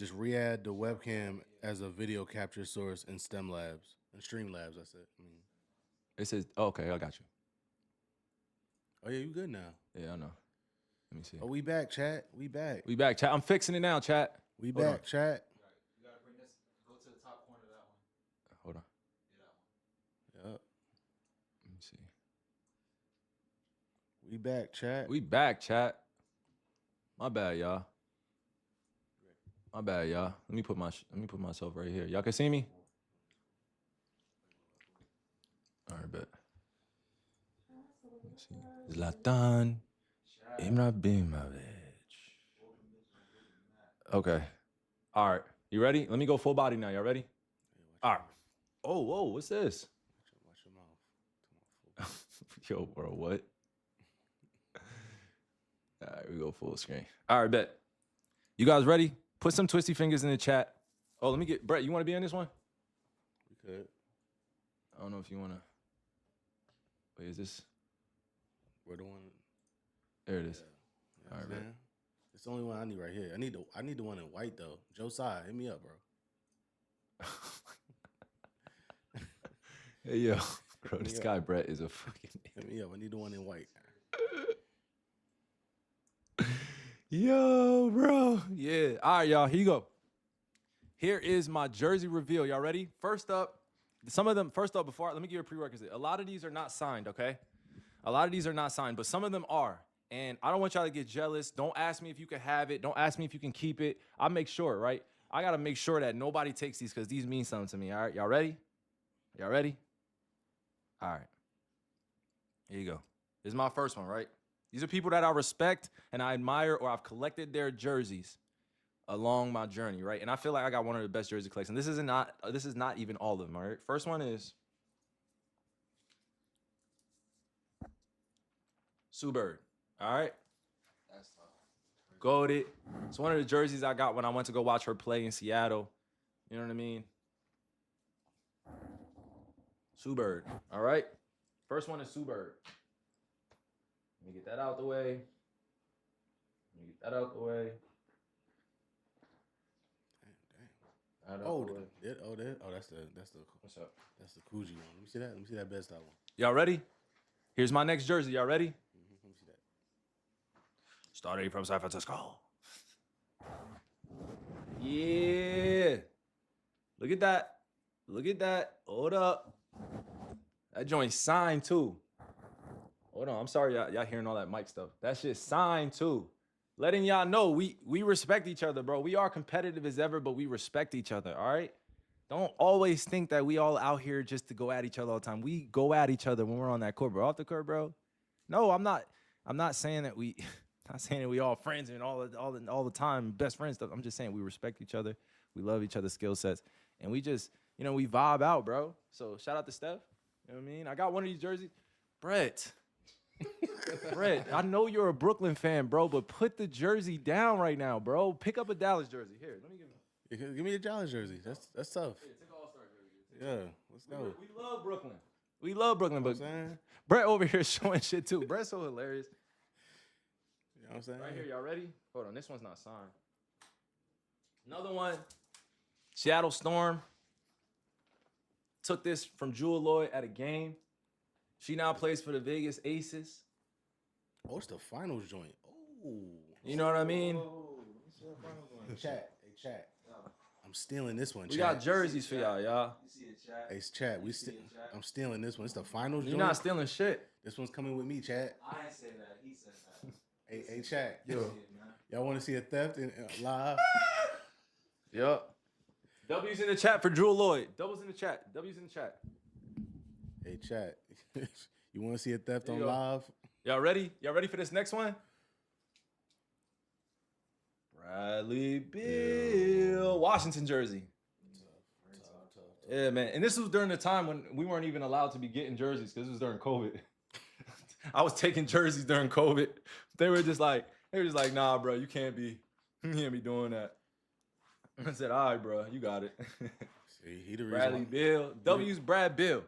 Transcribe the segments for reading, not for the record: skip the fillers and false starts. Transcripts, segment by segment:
Just re-add the webcam as a video capture source in STEM Labs and Stream Labs. I said. It says, oh, okay, I got you. Oh yeah, you good now? Yeah, I know. Let me see. Oh, we back, chat. We back. We back, chat. I'm fixing it now, chat. We Hold back, on. chat. You gotta bring this. Go to the top corner of that one. Hold on. Yeah, that one. Yep. Let me see. We back, chat. We back, chat. My bad, y'all. My bad, y'all. Let me put myself right here. Y'all can see me? All right, bet. Let's see. Zlatan Ibrahimovic. Okay. All right. You ready? Let me go full body now. Y'all ready? All right. Oh, whoa, what's this? Watch your mouth. Yo, bro, what? All right, we go full screen. All right, bet. You guys ready? Put some twisty fingers in the chat. Oh, let me get Brett. You want to be in this one? We could. I don't know if you want to. Wait, is this? We're the one. There it is. Yeah, All right, man. man. It's the only one I need right here. I need the one in white though. Josiah, hit me up, bro. Hey, yo, bro, this guy Brett is a fucking. Hit me up. I need the one in white. Yo, bro. Yeah. All right, y'all. Here you go. Here is my jersey reveal. Y'all ready? First up, some of them, let me give you a prerequisite. A lot of these are not signed, okay? A lot of these are not signed, but some of them are. And I don't want y'all to get jealous. Don't ask me if you can have it. Don't ask me if you can keep it. I'll make sure, right? I got to make sure that nobody takes these because these mean something to me, all right? Y'all ready? Y'all ready? All right. Here you go. This is my first one, right? These are people that I respect and I admire, or I've collected their jerseys along my journey, right? And I feel like I got one of the best jersey collections. This is not even all of them, all right? First one is Sue Bird, all right? That's tough. Goated. It's one of the jerseys I got when I went to go watch her play in Seattle. You know what I mean? Sue Bird, all right? First one is Sue Bird. Let me get that out the way. Damn. Oh, that's the What's up? That's the Coogee one. Let me see that. Let me see that best one. Y'all ready? Here's my next jersey. Y'all ready? Let me see that. Starting from San Francisco. Yeah. Look at that. Look at that. Hold up. That joint signed too. Hold on. I'm sorry y'all hearing all that mic stuff. That shit signed too. Letting y'all know we respect each other, bro. We are competitive as ever, but we respect each other, all right? Don't always think that we all out here just to go at each other all the time. We go at each other when we're on that court, bro. Off the court, bro. No, I'm not saying that we not saying that we all friends and all the time, best friends stuff. I'm just saying we respect each other. We love each other's skill sets. And we just, we vibe out, bro. So shout out to Steph. You know what I mean? I got one of these jerseys. Brett. Brett, I know you're a Brooklyn fan, bro, but put the jersey down right now, bro. Pick up a Dallas jersey. Here, let me Give me a Dallas jersey. That's tough. take an All-Star jersey. Yeah, let's go. We love Brooklyn. We love Brooklyn, but You know what I'm saying? Brett over here showing shit too. Brett's so hilarious. You know what I'm saying? Right here, y'all ready? Hold on, this one's not signed. Another one, Seattle Storm. Took this from Jewel Lloyd at a game. She now plays for the Vegas Aces. Oh, it's the finals joint. Oh. You know what I mean? Hey, chat. I'm stealing this one, We chat. got jerseys for y'all. You see it, chat? Hey, chat. I'm stealing this one. It's the finals You're joint. not stealing shit. This one's coming with me, chat. I ain't say that. He said that. Hey, chat. Yo, Yo, man. y'all want to see a theft in live? Yup. W's in the chat for Jewel Lloyd. Doubles in the chat. W's in the chat. Hey, chat. You want to see a theft There on you go. live? Y'all ready? Y'all ready for this next one? Bradley Beal, Washington jersey. Yeah, man. And this was during the time when we weren't even allowed to be getting jerseys because this was during COVID. I was taking jerseys during COVID. They were just like, nah, bro, you can't be doing that. I said, all right, bro, you got it. See, he the reason. Bradley Beal. W's Brad Bill.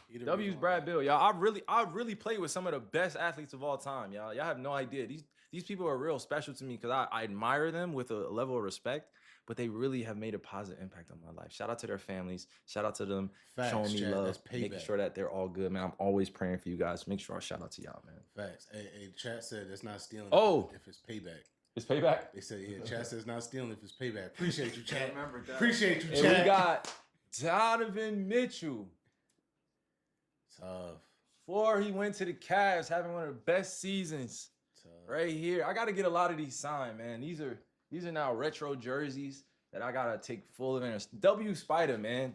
He the W's reason Brad Bill. Y'all, I really played with some of the best athletes of all time, y'all. Y'all have no idea. These people are real special to me because I admire them with a level of respect. but they really have made a positive impact on my life. Shout out to their families. Shout out to them Facts, showing me chat. love, That's making payback. sure that they're all good, man. I'm always praying for you guys. Make sure I shout out to y'all, man. Facts. Hey, chat said that's not stealing. Oh. If it's payback. It's payback. They said, yeah, chat says not stealing if it's payback. Appreciate you, chat. Remember that. Appreciate you, And chat. we got Donovan Mitchell. Tough. Before he went to the Cavs, having one of the best seasons right here. I got to get a lot of these signed, man. These are now retro jerseys that I got to take full advantage. W Spider, man.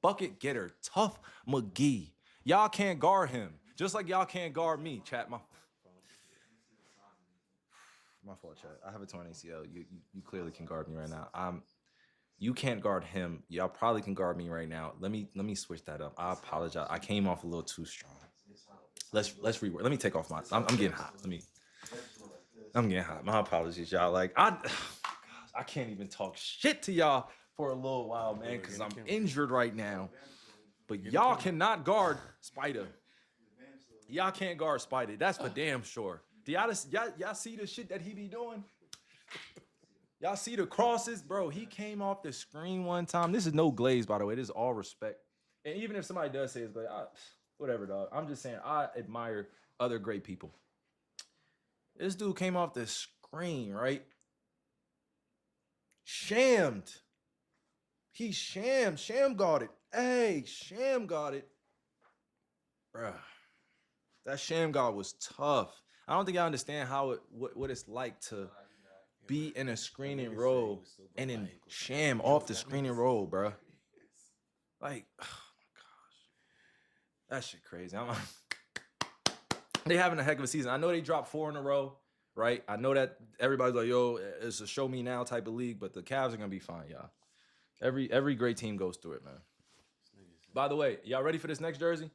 Bucket getter. Tough McGee. Y'all can't guard him. Just like y'all can't guard me, chat. My fault, chat. I have a torn ACL. You clearly can guard me right now. You can't guard him. Y'all probably can guard me right now. Let me switch that up. I apologize. I came off a little too strong. Let's rework. Let me take off my. I'm getting hot. I'm getting hot. My apologies, y'all. Like I can't even talk shit to y'all for a little while, man, because I'm injured right now. But y'all cannot guard Spider. Y'all can't guard Spider. That's for damn sure. Do y'all see the shit that he be doing? Y'all see the crosses? Bro, he came off the screen one time. This is no glaze, by the way. This is all respect. And even if somebody does say it's glaze, whatever, dog. I'm just saying I admire other great people. This dude came off the screen, right? Shammed. He shammed. Sham got it. Hey, Sham got it. Bruh. That Sham God was tough. I don't think I understand how what it's like to be in a screening role and then Sham off the screening role, bro. Like, oh my gosh. That shit crazy. They having a heck of a season. I know they dropped 4 in a row, right? I know that everybody's like, yo, it's a show me now type of league, but the Cavs are gonna be fine, y'all. Every great team goes through it, man. By the way, y'all ready for this next jersey?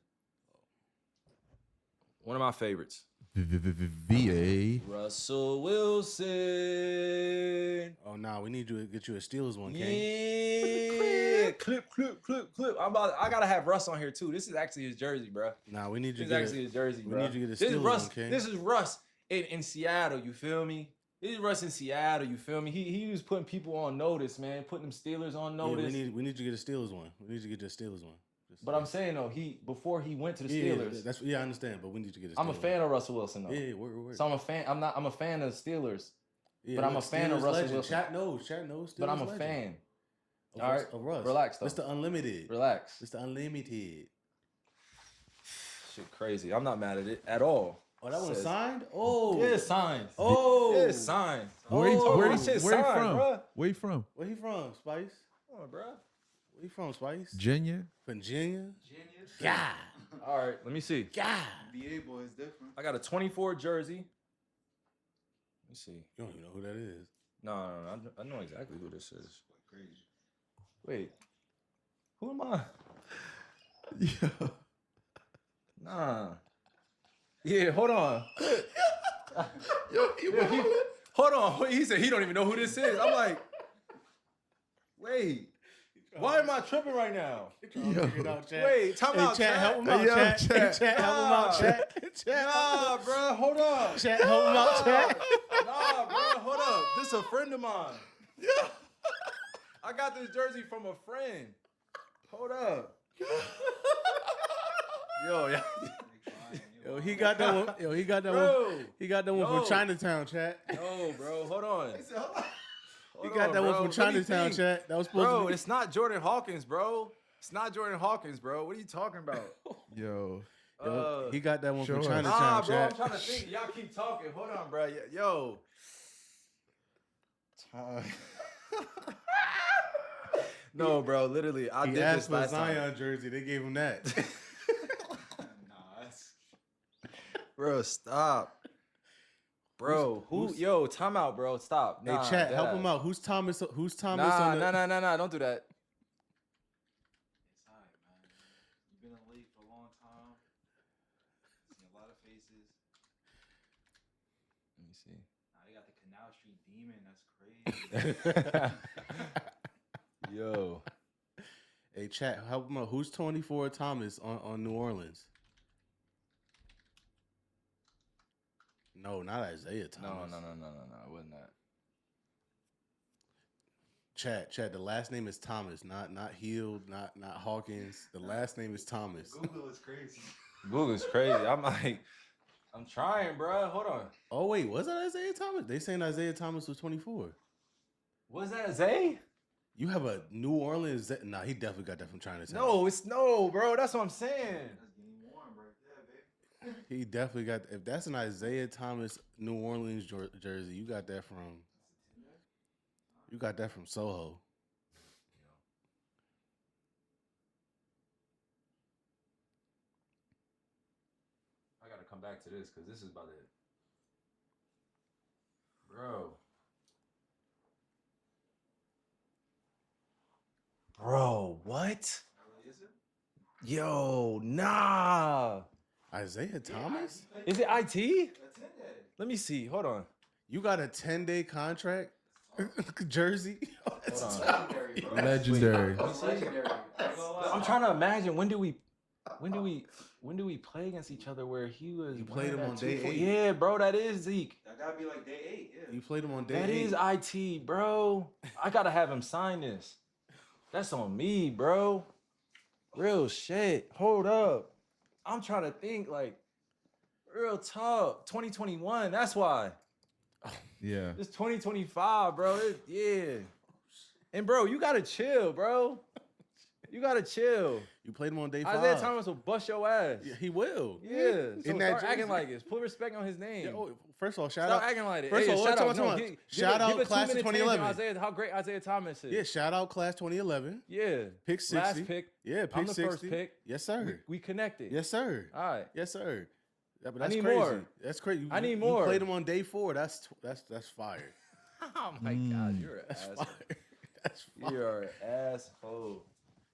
One of my favorites. VA. Russell Wilson. Oh, nah, we need you to get you a Steelers one, King. Yeah. Clip. I gotta have Russ on here too. This is actually his jersey, bro. Nah, we need you This to is get actually his jersey, we bro. need you to get a This is Steelers Russ. one, King. This is Russ in Seattle. You feel me? This is Russ in Seattle. You feel me? He was putting people on notice, man. Putting them Steelers on notice. Yeah, we need you to get a Steelers one. We need you to get your Steelers one. But I'm saying though, before he went to the Steelers. I understand, but we need to get a Steelers I'm a fan of Russell Wilson though. Yeah, word. So I'm a fan. I'm a fan of Steelers. Yeah, but I'm a fan of Steelers Russell legend. Wilson. Chat knows Steelers But I'm a legend. fan. Of All right, of Russ. relax though. It's the unlimited. Relax. It's the unlimited. Shit crazy. I'm not mad at it at all. Oh, that one Says- signed? Oh. Yeah, it's signed. Oh. Yeah, it's signed. Where he Oh. where That shit he signed, from? bruh. Where he from? Where he from, Spice? Come on, bro. Where he from, Spice? Virginia. Virginia? Genius. God. All right, let me see. God. BA boy is different. I got a 24 jersey. Let me see. You don't even know who that is. No, I know exactly who this is. Crazy. Wait. Who am I? Yeah. Nah. Yeah, hold on. Yo, Hold on. He said he don't even know who this is. I'm like, wait. Why am I tripping right now? Wait, time out, Chat, help him out, Hey, yo, chat. chat. Hey, chat, help him out, chat. Chat, Nah, bro, hold up. Chat, help him out, chat. Nah, bro, hold up. This is a friend of mine. Yeah. I got this jersey from a friend. Hold up. Yo, yeah. Yo, he got that one. Yo, he got that one. Bro. He got that one Yo. from Chinatown, chat. Yo, bro, hold on. He got that one from Let me Chinatown, think. chat. That was supposed Bro, to be. it's not Jordan Hawkins, bro. It's not Jordan Hawkins, bro. What are you talking about? Yo. Yo, he got that one show from us. Chinatown, Nah, bro, I'm chat. trying to think. Y'all keep talking. Hold on, bro. Yo. No, bro. Literally, I He did asked this for last a time. Zion jersey. They gave him that. Nah, that's Bro, stop. Bro, yo, time out, bro. Stop. Hey, Nah, chat, help deadass. him out. Who's Thomas? Who's Thomas Nah, on the? nah. Don't do that. it's alright, man. You've been in the league for a long time. Seen a lot of faces. Let me see. Now they got the Canal Street Demon. That's crazy. Yo. Hey, chat, help him out. Who's 24 Thomas on New Orleans? No, not Isaiah No. Thomas. It wasn't that. Chat. The last name is Thomas, not Hill, not Hawkins. The last name is Thomas. Google is crazy. Google's crazy. I'm like, I'm trying, bro. Hold on. Oh wait, was that Isaiah Thomas? They saying Isaiah Thomas was 24. Was that Zay? You have a New Orleans. Nah, he definitely got that from Chinatown. No, it's no, bro. That's what I'm saying. That's game one right there, baby. He definitely got. If that's an Isaiah Thomas New Orleans jersey, you got that from. You got that from Soho. I gotta come back to this because this is about it, bro. Bro, what? Really, is it? Yo, nah. Isaiah Thomas? Is it IT? That's in there. Let me see. Hold on. You got a 10-day contract jersey? Oh, that's Hold on. tough. Legendary, bro. Legendary. That's legendary. I ain't gonna lie. I'm trying to imagine when do we play against each other where he was. You played him running on that day 2-4 8. Yeah, bro, that is Zeke. That gotta be like day 8. Yeah. You played him on day That 8. is IT, bro. I gotta have him sign this. That's on me, bro. Real shit. Hold up. I'm trying to think like real talk. 2021. That's why. Yeah. It's 2025, bro. Yeah. And bro, you gotta chill, bro. You gotta chill. You played him on day 5. Isaiah Thomas will bust your ass. Yeah, he will. Yeah. So In that start acting jersey. like this. Put respect on his name. Yeah, oh, first of all, shout Stop out. acting like it. First Hey, of all, shout come out. on, No, come on. give Shout out a class of 2-minute tangent on 2011. how great Isaiah Thomas is. Yeah, shout out class 2011. Yeah. Pick 60. Last pick. Yeah, pick I'm the 60. first pick. Yes, sir. We connected. Yes, sir. All right. Yes, sir. Yeah, but I that's need crazy. more. That's crazy. I need You more. played him on day 4. That's fire. Oh my God, you're an That's asshole. fire. That's fire. You're an asshole.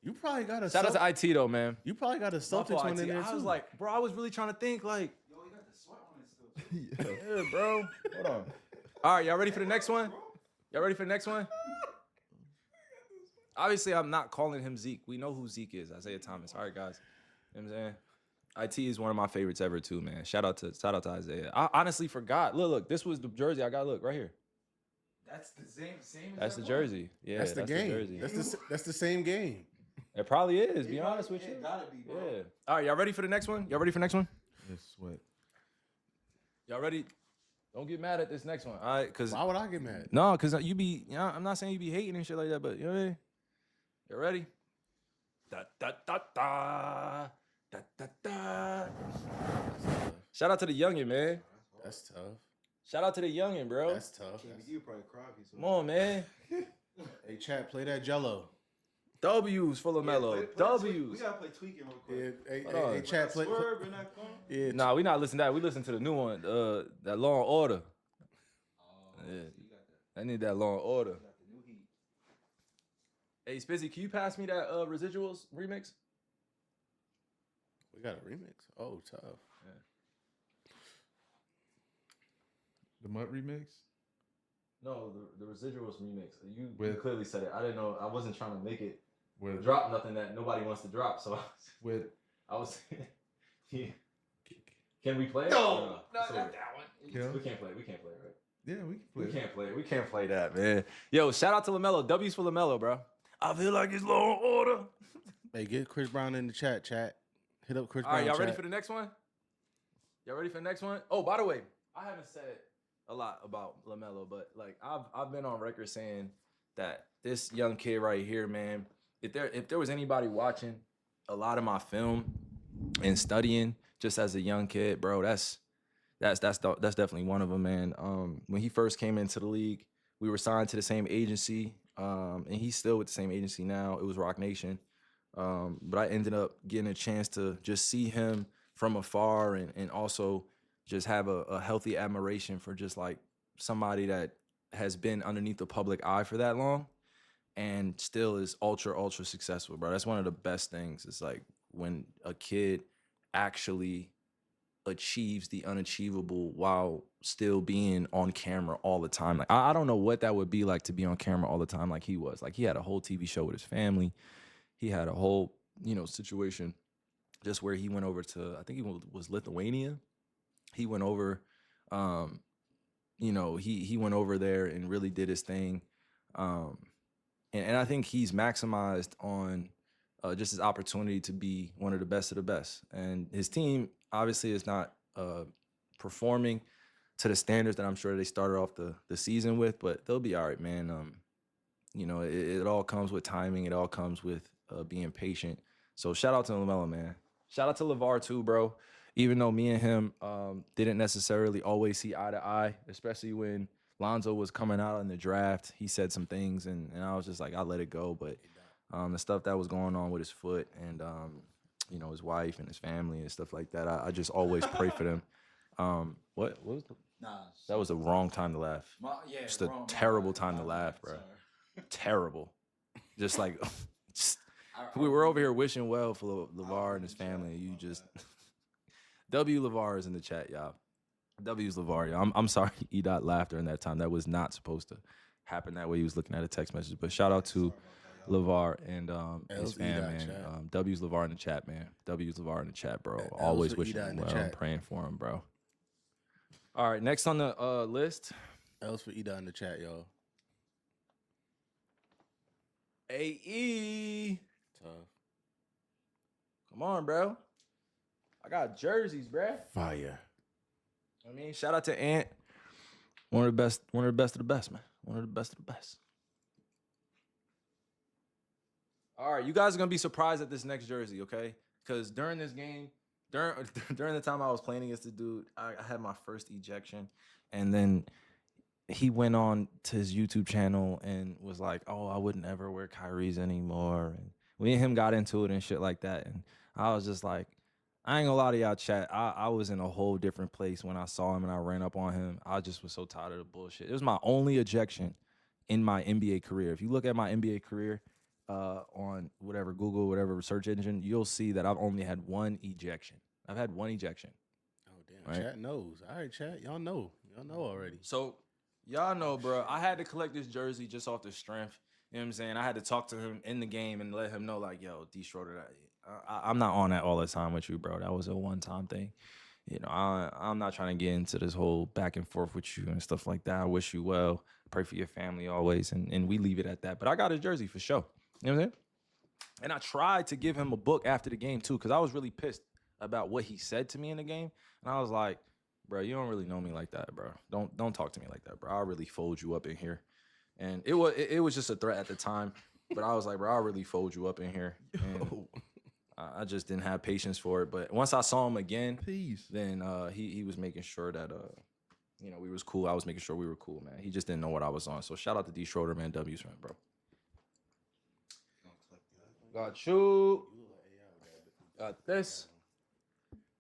You probably got a Shout out Celt- to IT though, man. You probably got a My Celtics fault, one in IT. there I was too. like, bro, I was really trying to think like, Yo, he got the sweat on it still. Too. yeah, bro. Hold on. All right, y'all ready for the next one? Y'all ready for the next one? Obviously, I'm not calling him Zeke. We know who Zeke is, Isaiah Thomas. All right, guys. You know what I'm saying? IT is one of my favorites ever too, man. Shout out to Isaiah. I honestly forgot. Look, this was the jersey I got. Look, right here. That's the same. That's the exact jersey. Yeah, that's the game. jersey. That's the same game. It probably is, one. be honest with you. It gotta be, bro. Yeah. All right, y'all ready for the next one? Y'all ready for the next one? Yes, sweat. Y'all ready? Don't get mad at this next one. All right, because Why would I get mad? no, because you be, you know, I'm not saying you be hating and shit like that, but you know what I mean? You ready? Da da da da da da da. Shout out to the youngin, man. That's tough. Shout out to the youngin, bro. That's tough. Can't be you probably cry if you Come on, man. Hey, chat, play that Jello. W's full of mellow. We W's. gotta play tweaking real Yeah, quick. hey, Hold on. hey, chat, play. Swerve in that corner. Yeah, Nah, we not listening to that. We listen to the new one, that Law and Order. Oh, Yeah. so you got that. I need that Law and Order. You got the new heat. Hey, Spizzy, can you pass me that Residuals remix? we got a remix. Oh, tough. The Mutt remix? No, the Residuals remix. You With- clearly said it. I didn't know. I wasn't trying to make it With drop nothing that nobody wants to drop. So with I was. Yeah. Can we play it? No, Or not So that one. Kill? We can't play. We can't play, right? Yeah, we can play. We can't play. We can't play that, man. Yo, shout out to LaMelo. W's for LaMelo, bro. I feel like it's Law and Order. Hey, get Chris Brown in the chat. Chat. Hit up Chris All Brown. right, y'all ready chat. for the next one? Y'all ready for the next one? Oh, by the way, I haven't said a lot about LaMelo, but like I've been on record saying that this young kid right here, man, if there was anybody watching a lot of my film and studying just as a young kid, bro, that's definitely one of them, man. When he first came into the league, we were signed to the same agency, and he's still with the same agency now. It was Rock Nation. But I ended up getting a chance to just see him from afar and also just have a healthy admiration for just like somebody that has been underneath the public eye for that long and still is ultra successful, bro. That's one of the best things. It's like when a kid actually achieves the unachievable while still being on camera all the time. Like I don't know what that would be like to be on camera all the time like he was. Like he had a whole TV show with his family. He had a whole, situation just where he went over to, I think he was Lithuania. He went over, he went over there and really did his thing. and I think he's maximized on just his opportunity to be one of the best of the best. And his team obviously is not performing to the standards that I'm sure they started off the season with, but they'll be all right, man. You know, it all comes with timing. It all comes with being patient. So shout out to LaMelo, man. Shout out to LeVar too, bro. Even though me and him didn't necessarily always see eye to eye, especially when Lonzo was coming out in the draft, he said some things, and I was just like, I let it go. But the stuff that was going on with his foot and you know, his wife and his family and stuff like that, I just always pray for them. What was the? Nah, That was the wrong time to laugh. yeah, Just a wrong, terrible my time to bad, laugh, bro. sorry. Terrible. Just like, just, I we were over here wishing well for LeVar and his family. You just W LeVar is in the chat, y'all. W's LeVar, y'all. I'm sorry, E. Dot laughed during that time. That was not supposed to happen that way. He was looking at a text message. But shout out to LeVar and his fam, man. W's LeVar in the chat, man. W's LeVar in the chat, bro. Always wishing him well. I'm praying for him, bro. All right, next on the list. Else for E. Dot in the chat, y'all. AE. Tough. Come on, bro. I got jerseys, bro. Fire. I mean, shout out to Ant. One of the best of the best, man. One of the best of the best. All right, you guys are gonna be surprised at this next jersey, okay? Because during this game, during the time I was playing against the dude, I had my first ejection, and then he went on to his YouTube channel and was like, "Oh, I would never wear Kyrie's anymore." And we and him got into it and shit like that, and I was just like, I ain't gonna lie to y'all, chat. I was in a whole different place when I saw him and I ran up on him. I just was so tired of the bullshit. It was my only ejection in my NBA career. If you look at my NBA career on whatever Google, whatever search engine, you'll see that I've only had one ejection. I've had one ejection. Oh, damn. Right? Chat knows. All right, chat. Y'all know. Y'all know already. So, y'all know, bro, I had to collect this jersey just off the strength. You know what I'm saying? I had to talk to him in the game and let him know, like, yo, D. Schroeder, I'm not on that all the time with you, bro. That was a one-time thing. You know, I'm not trying to get into this whole back and forth with you and stuff like that. I wish you well. Pray for your family always. And we leave it at that. But I got his jersey for sure. You know what I'm saying? And I tried to give him a book after the game, too, because I was really pissed about what he said to me in the game. And I was like, bro, you don't really know me like that, bro. Don't talk to me like that, bro. I'll really fold you up in here. And it was just a threat at the time. But I was like, bro, I'll really fold you up in here. And I just didn't have patience for it. But once I saw him again, then he was making sure that you know, we was cool. I was making sure we were cool, man. He just didn't know what I was on. So shout out to D. Schroeder, man. W's, man, bro. Got you. Got this.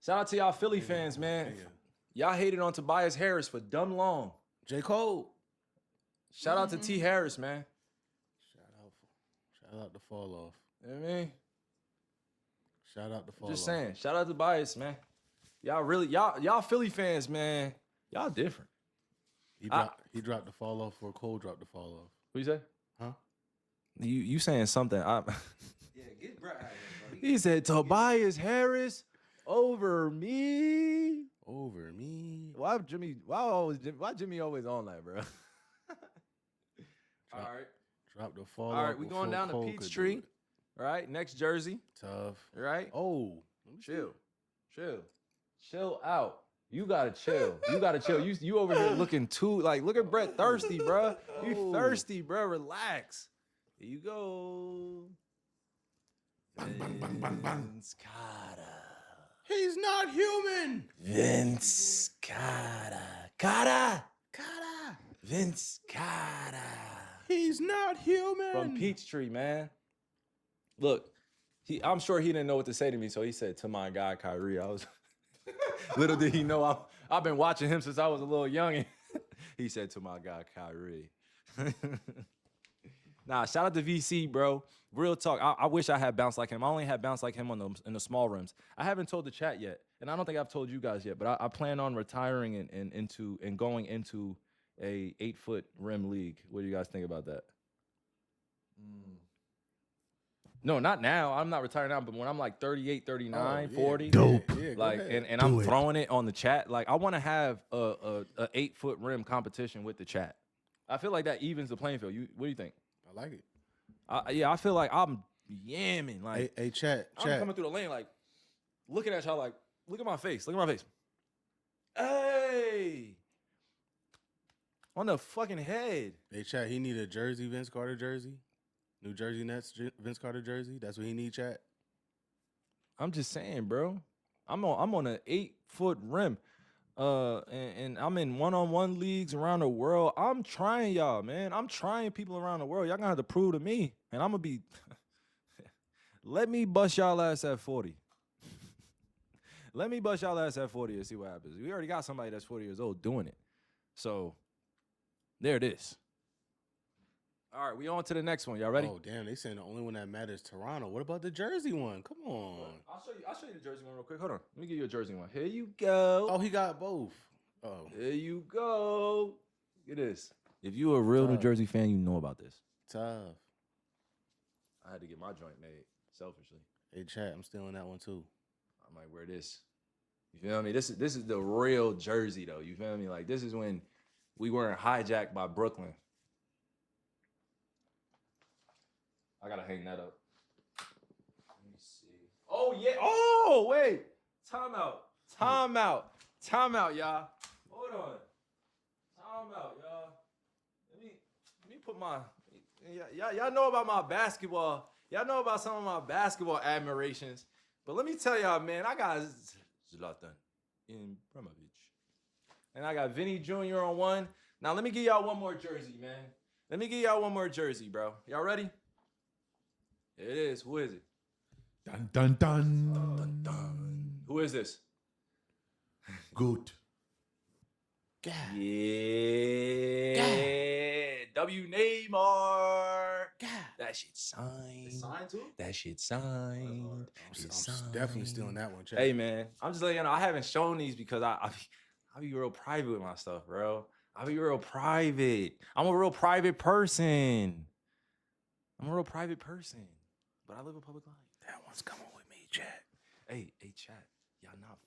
Shout out to y'all Philly fans, man. Y'all hated on Tobias Harris for dumb long. J. Cole. Shout out to T. Harris, man. Shout out to Fall Off. You know what I mean? Shout out to Fall Off. Just saying. Shout out to Tobias, man. Y'all Philly fans, man. Y'all different. He dropped the Fall Off before Cole dropped the Fall Off. What you say? Huh? You saying something? Yeah, get Brett out of here, bro. He said Tobias Harris over me. Over me. Why Jimmy always on that, bro? All right. Drop the Fall Off. All right, we going down to Peachtree. All right, next jersey. Tough. All right. Oh. Chill out. You gotta chill. You over here looking too like. Look at Brett thirsty, bro. You thirsty, bro. Relax. Here you go. Vince Carter. He's not human. Vince Carter. Vince Carter. He's not human. From Peachtree, man. Look, I'm sure he didn't know what to say to me, so he said, to my guy Kyrie. I was little did he know I've been watching him since I was a little youngin'. He said, to my guy Kyrie. Nah, shout out to VC, bro. Real talk. I wish I had bounced like him. I only had bounced like him in the small rims. I haven't told the chat yet, and I don't think I've told you guys yet, but I plan on retiring and going into a 8-foot rim league. What do you guys think about that? No, not now. I'm not retiring now, but when I'm like 38, 39, 40. Dope. Yeah, like, and I'm throwing it on the chat. Like, I want to have a 8-foot rim competition with the chat. I feel like that evens the playing field. What do you think? I like it. I feel like I'm yamming. Like Hey, chat, I'm chat. coming through the lane, like looking at y'all, like look at my face, look at my face. Hey, on the fucking head. Hey, chat. He need a jersey, Vince Carter jersey. New Jersey Nets, Vince Carter jersey. That's what he need, chat. I'm just saying, bro. I'm on an 8-foot rim. And I'm in one-on-one leagues around the world. I'm trying y'all, man. I'm trying people around the world. Y'all gonna have to prove to me. And I'm gonna be let me bust y'all ass at 40. Let me bust y'all ass at 40 and see what happens. We already got somebody that's 40 years old doing it. So there it is. All right, we on to the next one. Y'all ready? Oh damn, they saying the only one that matters is Toronto. What about the Jersey one? Come on. I'll show you the Jersey one real quick. Hold on. Let me give you a Jersey one. Here you go. Oh, he got both. Oh, There you go. Look at this. If you a real New Tough. Jersey fan, you know about this. tough. I had to get my joint made selfishly. Hey, chat. I'm stealing that one too. I might wear this. You feel me? This is the real Jersey though. You feel me? Like this is when we weren't hijacked by Brooklyn. I gotta hang that up. Let me see. Oh yeah. Oh wait. Time out, y'all. Hold on. Time out, y'all. Let me put my. Y'all know about my basketball. Y'all know about some of my basketball admirations. But let me tell y'all, man, I got Zlatan Ibrahimovic. And I got Vinny Jr. on one. Now let me give y'all one more jersey, man. Let me give y'all one more jersey, bro. Y'all ready? Here it is. Who is it? Dun dun dun. Dun, dun. Who is this? Good. God. Yeah. W Neymar. God. That shit signed. Signed too? That shit signed. I'm definitely stealing that one, chat. Hey man, I'm just letting you know I haven't shown these because I be real private with my stuff, bro. I be real private. I'm a real private person. But I live a public life. That one's coming with me, chat. Hey, chat. Y'all not.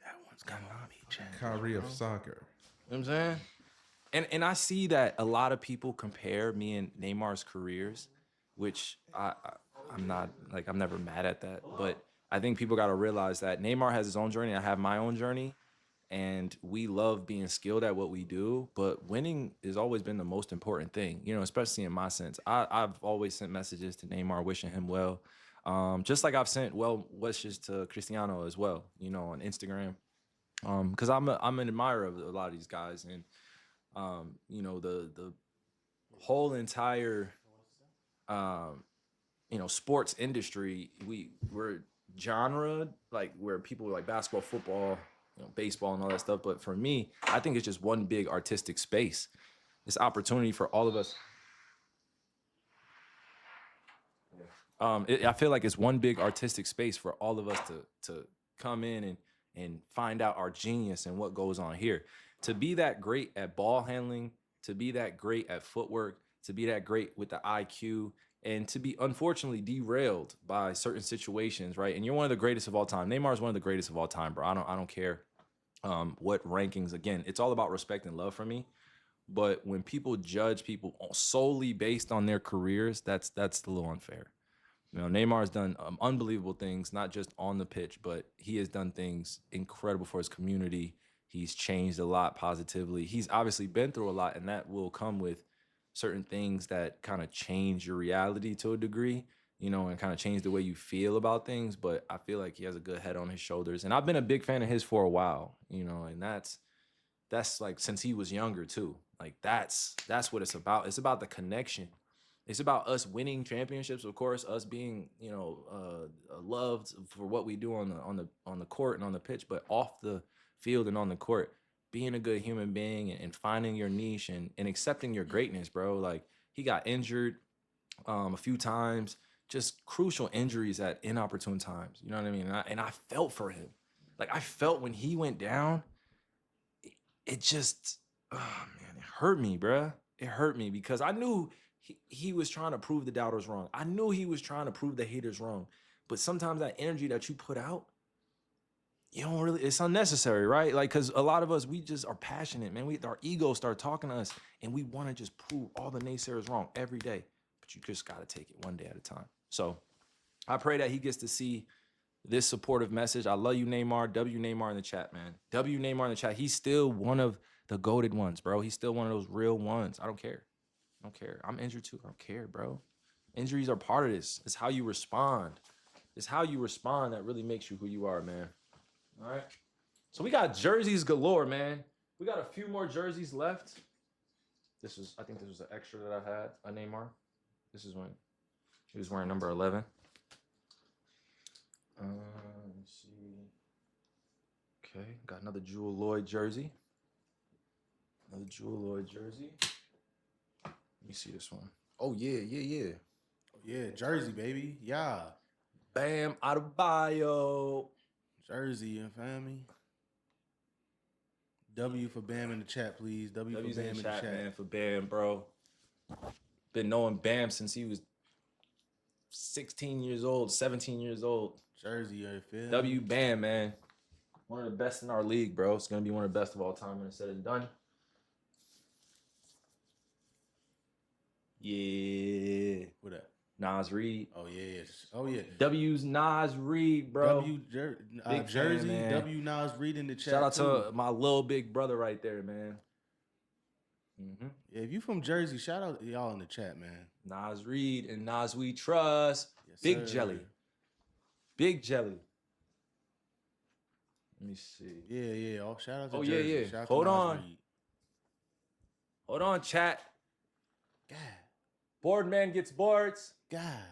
That one's coming with me, chat. Kyrie of soccer. You know what I'm saying? And I see that a lot of people compare me and Neymar's careers, which I'm not, like, I'm never mad at that. But I think people got to realize that Neymar has his own journey. I have my own journey. And we love being skilled at what we do. But winning has always been the most important thing, you know, especially in my sense. I've always sent messages to Neymar wishing him well. Just like I've sent well wishes to Cristiano as well, you know, on Instagram. Because I'm an admirer of a lot of these guys, and you know, the whole entire you know, sports industry, we're genre, like where people like basketball, football, you know, baseball and all that stuff. But for me, I think it's just one big artistic space. It's opportunity for all of us. I feel like it's one big artistic space for all of us to come in and find out our genius and what goes on here. To be that great at ball handling, to be that great at footwork, to be that great with the IQ, and to be unfortunately derailed by certain situations, right? And you're one of the greatest of all time. Neymar is one of the greatest of all time, bro. I don't care what rankings. Again, it's all about respect and love for me. But when people judge people solely based on their careers, that's a little unfair. You know, Neymar's done unbelievable things, not just on the pitch, but he has done things incredible for his community. He's changed a lot positively. He's obviously been through a lot, and that will come with certain things that kind of change your reality to a degree, you know, and kind of change the way you feel about things. But I feel like he has a good head on his shoulders. And I've been a big fan of his for a while, you know, and that's like since he was younger too. Like that's what it's about. It's about the connection. It's about us winning championships, of course, us being, you know, loved for what we do on the court and on the pitch, but off the field and on the court, being a good human being and finding your niche and accepting your greatness, bro. Like he got injured a few times, just crucial injuries at inopportune times. You know what I mean? And I felt for him. Like I felt when he went down, it just, oh man, it hurt me, bro. It hurt me because I knew he was trying to prove the doubters wrong. I knew he was trying to prove the haters wrong. But sometimes that energy that you put out, you don't really, it's unnecessary, right? Like, because a lot of us, we just are passionate, man. Our egos start talking to us, and we want to just prove all the naysayers wrong every day. But you just got to take it one day at a time. So I pray that he gets to see this supportive message. I love you, Neymar. W Neymar in the chat, man. W Neymar in the chat. He's still one of the goated ones, bro. He's still one of those real ones. I don't care. I don't care. I'm injured too. I don't care, bro. Injuries are part of this. It's how you respond. It's how you respond that really makes you who you are, man. All right. So we got jerseys galore, man. We got a few more jerseys left. I think this was an extra that I had, a Neymar. This is when he was wearing number 11. Let's see. Okay, got another Jewel Lloyd jersey. Another Jewel Lloyd jersey. Let me see this one. Oh, yeah. Yeah, Jersey, baby. Yeah. Bam Adebayo. Jersey, you feel me? W for Bam in the chat, please. W W's for Bam in the chat. man, for Bam, bro. Been knowing Bam since he was 16 years old, 17 years old. Jersey, you feel me? W Bam, man. One of the best in our league, bro. It's going to be one of the best of all time when it's said and done. Yeah. What that? Nas Reed. Oh, yeah. Oh, yeah. W's Nas Reed, bro. Big Jersey, fan, man. W Nas Reed in the chat. Shout out too. to my little big brother right there, man. Yeah, if you from Jersey, shout out to y'all in the chat, man. Nas Reed and Nas We Trust. Yes, Big sir. Jelly. Big Jelly. Let me see. Yeah. Oh, shout out to Oh, Jersey. yeah. Shout out to Hold Nas on. Reed. Hold on, chat. God. Board man gets boards. God.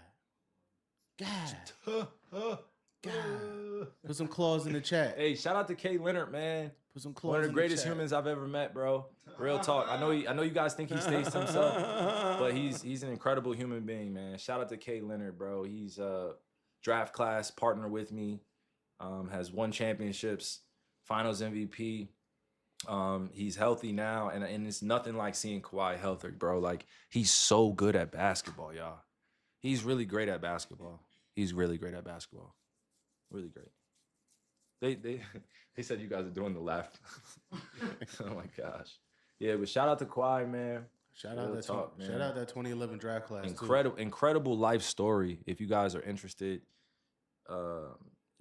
Put some claws in the chat. Hey, shout out to Kay Leonard, man. Put some claws One of in the greatest chat. humans I've ever met, bro. Real talk. I know you guys think he stays to himself, but he's an incredible human being, man. Shout out to Kay Leonard, bro. He's a draft class partner with me. Has won championships, finals MVP. He's healthy now, and it's nothing like seeing Kawhi healthy, bro. Like, he's so good at basketball, y'all. He's really great at basketball. He's really great at basketball. Really great. They said you guys are doing the laugh. Oh my gosh. Yeah, but shout out to Kawhi, man. Shout out that 2011 draft class. Incredible life story. If you guys are interested,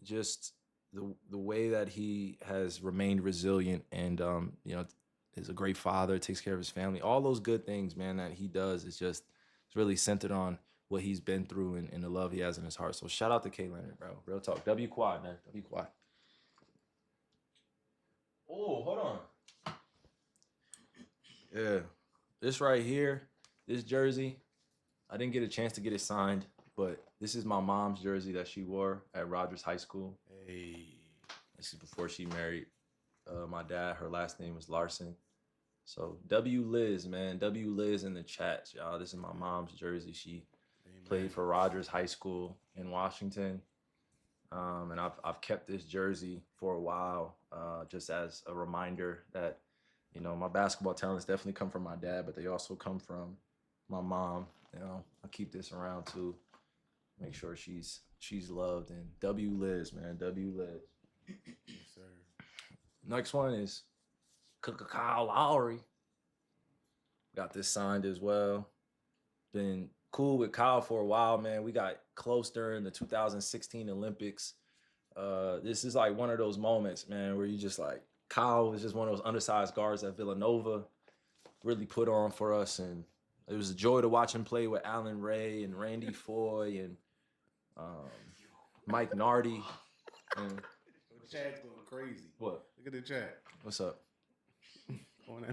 just the way that he has remained resilient and is a great father, takes care of his family, all those good things, man, that he does is just it's really centered on what he's been through and the love he has in his heart. So shout out to K Leonard, bro. Real talk. W Quad, man. W Quad. Oh, hold on. Yeah. This right here, this jersey, I didn't get a chance to get it signed, but this is my mom's jersey that she wore at Rogers High School. Hey. This is before she married my dad. Her last name was Larson. So W Liz, man. W Liz in the chat, y'all. This is my mom's jersey. She played for Rogers High School in Washington. And I've kept this jersey for a while, just as a reminder that, my basketball talents definitely come from my dad, but they also come from my mom. I keep this around to make sure she's loved. And W Liz, man. W Liz. Yes, sir. Next one is Kyle Lowry. Got this signed as well. Been cool with Kyle for a while, man. We got close during the 2016 Olympics. This is like one of those moments, man, where you just like, Kyle was just one of those undersized guards at Villanova, really put on for us. And it was a joy to watch him play with Alan Ray and Randy Foy and Mike Nardi. And Chat's going crazy. what? Look at the chat. What's up?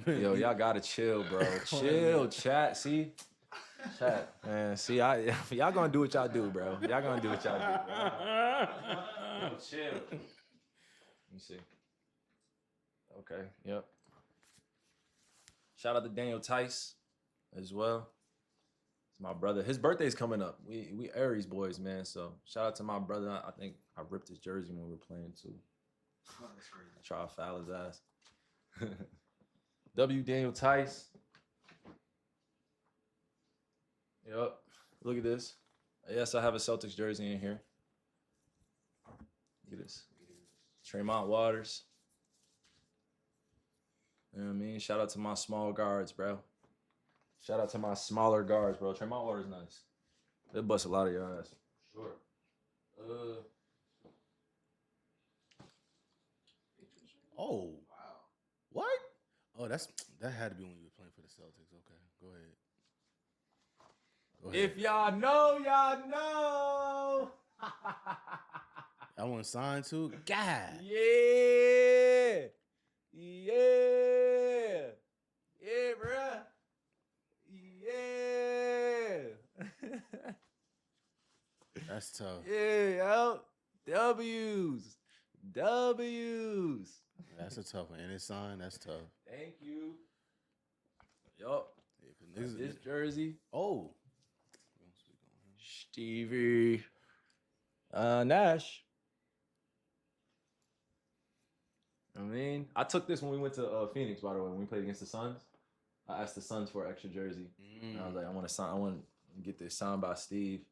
Yo, Y'all gotta chill, bro. Chill, chat. See? Chat, man. See, y'all gonna do what y'all do, bro. Y'all gonna do what y'all do, bro. Yo, chill. Let me see. Okay, yep. Shout out to Daniel Tice as well. It's my brother. His birthday's coming up. We Aries boys, man. So shout out to my brother. I think I ripped his jersey when we were playing too. Oh, that's crazy. Try to foul his ass. W. Daniel Tice. Yep. Look at this. Yes, I have a Celtics jersey in here. Look at this. Tremont Waters. You know what I mean? Shout out to my small guards, bro. Shout out to my smaller guards, bro. Tremont Waters nice. They bust a lot of your ass. Sure. Oh, Wow. what? Oh, that had to be when you were playing for the Celtics. Okay, go ahead. Go ahead. If y'all know, y'all know. I want to sign too. God. Yeah. Yeah. Yeah, bruh. Yeah. That's tough. Yeah, yo. W's. W's. That's a tough one. And it's signed. That's tough. Thank you. Yup. Yeah, 'cause This jersey. oh. We don't speak on him. Stevie. Nash. I mean, I took this when we went to Phoenix, by the way, when we played against the Suns. I asked the Suns for an extra jersey. And I was like, I want to get this signed by Steve.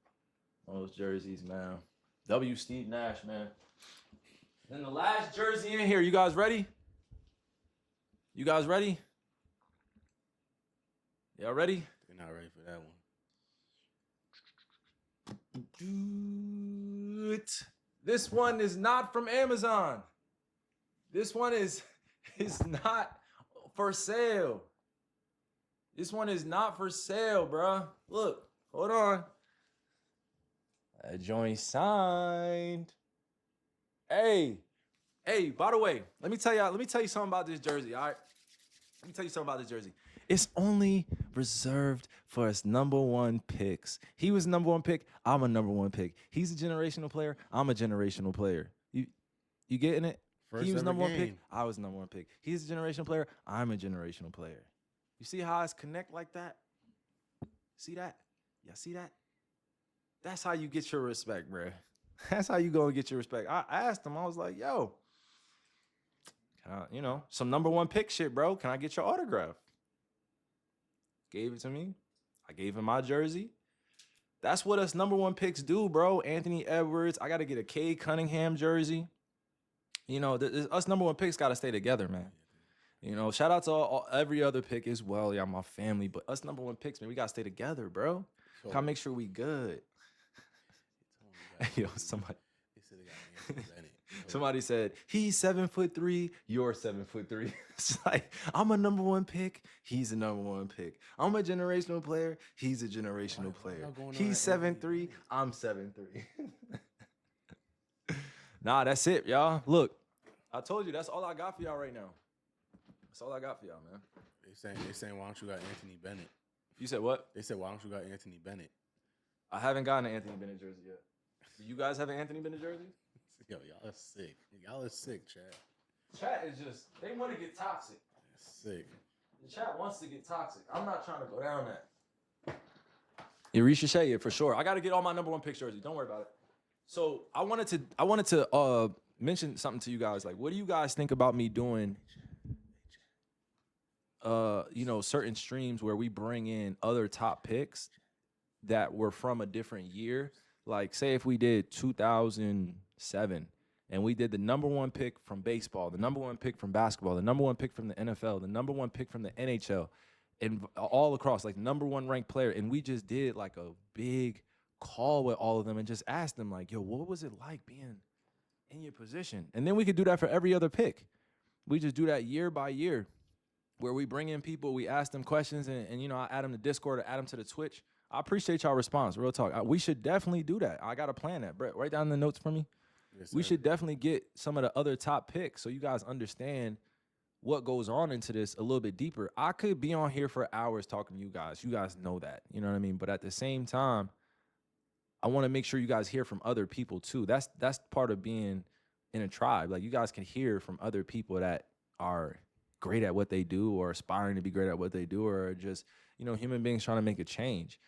One of those jerseys, man. W. Steve Nash, man. Then the last jersey in here. You guys ready? You guys ready? Y'all ready? They're not ready for that one. Dude. This one is not from Amazon. This one is not for sale. This one is not for sale, bruh. Look, hold on. That joint signed. Hey, by the way, let me tell you something about this jersey, all right? Let me tell you something about this jersey. It's only reserved for his #1 picks. He was #1 pick. I'm a #1 pick. He's a generational player. I'm a generational player. You getting it? First He was ever #1 pick. game. I was #1 pick. He's a generational player. I'm a generational player. You see how it's connect like that? See that? Y'all see that? That's how you get your respect, bro. That's how you go and get your respect. I asked him. I was like, yo, can I, some #1 pick shit, bro. Can I get your autograph? Gave it to me. I gave him my jersey. That's what us #1 picks do, bro. Anthony Edwards. I got to get a Cade Cunningham jersey. Us #1 picks got to stay together, man. Shout out to every other pick as well. Y'all my family. But us #1 picks, man, we got to stay together, bro. Gotta make sure we good. Yo, somebody. They said they got Anthony Bennett. Somebody said, he's 7'3", you're 7'3". It's like, I'm a #1 pick, he's a #1 pick. I'm a generational player, he's a generational player. He's 7'3", I'm 7'3". Nah, that's it, y'all. Look, I told you, that's all I got for y'all right now. That's all I got for y'all, man. They saying why don't you got Anthony Bennett? You said what? They said why don't you got Anthony Bennett? I haven't gotten an Anthony Bennett jersey yet. Do you guys have an Anthony Bennett jersey? Yo, y'all are sick. Y'all are sick, Chad. Chat is just, they want to get toxic. Sick. The chat wants to get toxic. I'm not trying to go down that. You ricochet it for sure. I got to get all my #1 pick jersey. Don't worry about it. So I wanted to mention something to you guys. Like, what do you guys think about me doing? Certain streams where we bring in other top picks that were from a different year. Like, say if we did 2007 and we did the #1 pick from baseball, the #1 pick from basketball, the #1 pick from the NFL, the #1 pick from the NHL, and all across, like, #1 ranked player, and we just did like a big call with all of them and just asked them, like, yo, what was it like being in your position? And then we could do that for every other pick. We just do that year by year, where we bring in people, we ask them questions, and I add them to Discord or add them to the Twitch. I appreciate y'all response. Real talk. We should definitely do that. I got to plan that. Brett, write down the notes for me. Yes, We sir. should definitely get some of the other top picks so you guys understand what goes on into this a little bit deeper. I could be on here for hours talking to you guys. You guys know that. You know what I mean? But at the same time, I want to make sure you guys hear from other people too. That's part of being in a tribe. Like, you guys can hear from other people that are great at what they do or aspiring to be great at what they do, or just, human beings trying to make a change.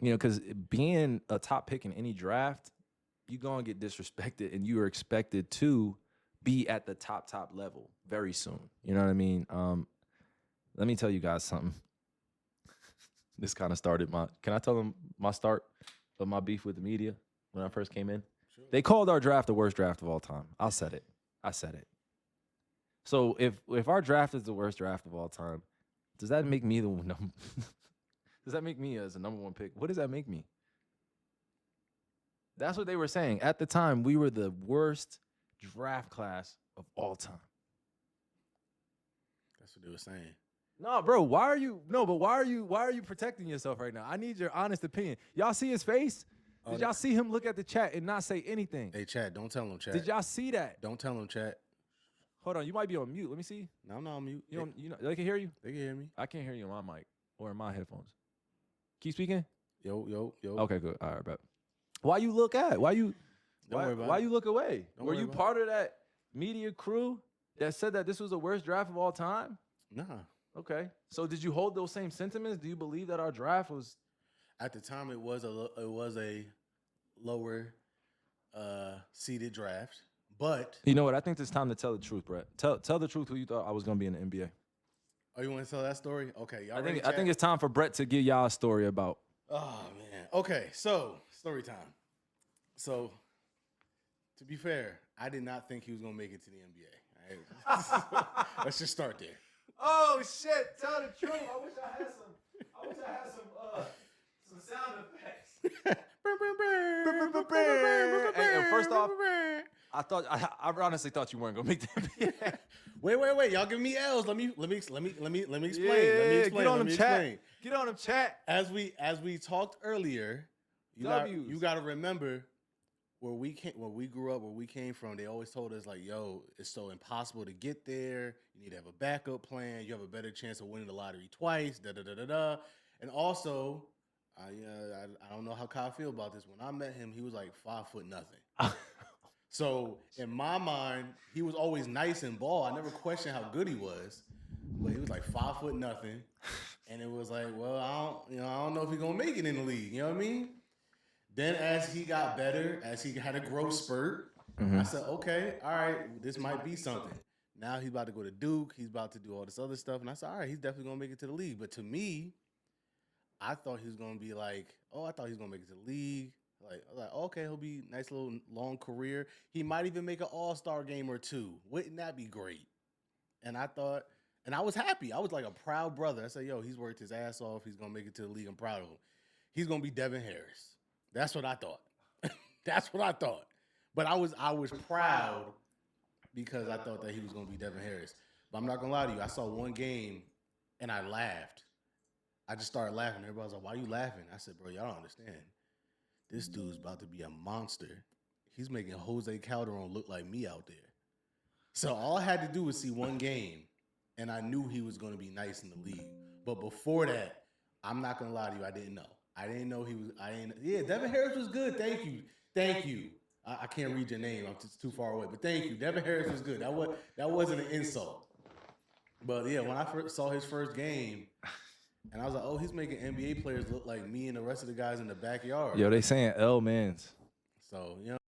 Because being a top pick in any draft, you're going to get disrespected, and you are expected to be at the top level very soon. You know what I mean? Let me tell you guys something. This kind of started can I tell them my start of my beef with the media when I first came in? They called our draft the worst draft of all time. I said it. So if our draft is the worst draft of all time, does that make me does that make me as a number 1 pick? What does that make me? That's what they were saying. At the time, we were the worst draft class of all time. That's what they were saying. No, bro, why are you protecting yourself right now? I need your honest opinion. Y'all see his face? Did y'all see him look at the chat and not say anything? Hey, chat, don't tell him, chat. Did y'all see that? Don't tell him, chat. Hold on, you might be on mute. Let me see. No, I'm not on mute. You know, they can hear you? They can hear me. I can't hear you on my mic or in my headphones. Keep speaking? Yo. Okay, good. All right, bet. Why you look at? Why you look away? Don't Were worry you about part of that media crew that said that this was the worst draft of all time? Nah. Okay. So did you hold those same sentiments? Do you believe that our draft was At the time, it was a lower seeded draft, but You know what? I think it's time to tell the truth, Brett. Tell the truth who you thought I was going to be in the NBA. oh, you want to tell that story? Okay, y'all I ready, think chat? it's time for Brett to give y'all a story about. Oh man. Okay, so story time. So, to be fair, I did not think he was gonna make it to the NBA. All right? Let's just start there. Oh shit! Tell the truth. I wish I had some sound effects. Hey, first off, I honestly thought you weren't gonna make the NBA. Wait. Y'all give me L's. Let me explain. Get Let on me them chat. explain. Get on them chat. As we talked earlier, you W's. got to remember where we grew up, where we came from. They always told us like, "Yo, it's so impossible to get there. You need to have a backup plan. You have a better chance of winning the lottery twice." Da da da da da. And also, I don't know how Kyle feel about this. When I met him, he was like 5'0" nothing. So in my mind, he was always nice and ball. I never questioned how good he was, but he was like 5'0" nothing. And it was like, well, I don't know if he's gonna make it in the league. You know what I mean? Then as he got better, as he had a growth spurt, I said, okay, all right, this might be something. Now he's about to go to Duke. He's about to do all this other stuff. And I said, all right, he's definitely gonna make it to the league. But to me, I thought he was gonna be like, I thought he was gonna make it to the league. Like, okay, he'll be nice little long career. He might even make an all-star game or two. Wouldn't that be great? And I thought, and I was happy. I was like a proud brother. I said, yo, he's worked his ass off. He's going to make it to the league. I'm proud of him. He's going to be Devin Harris. That's what I thought. That's what I thought. But I was proud because I thought that he was going to be Devin Harris. But I'm not going to lie to you. I saw one game and I laughed. I just started laughing. Everybody was like, why are you laughing? I said, bro, y'all don't understand. This dude's about to be a monster. He's making Jose Calderon look like me out there. So all I had to do was see one game, and I knew he was going to be nice in the league. But before that, I'm not going to lie to you, I didn't know. I didn't know he was. Yeah, Devin Harris was good. Thank you. I can't read your name. I'm just too far away. But thank you. Devin Harris was good. That wasn't an insult. But yeah, when I first saw his first game, and I was like, oh, he's making NBA players look like me and the rest of the guys in the backyard. Yo, they saying L Mans. So, you know.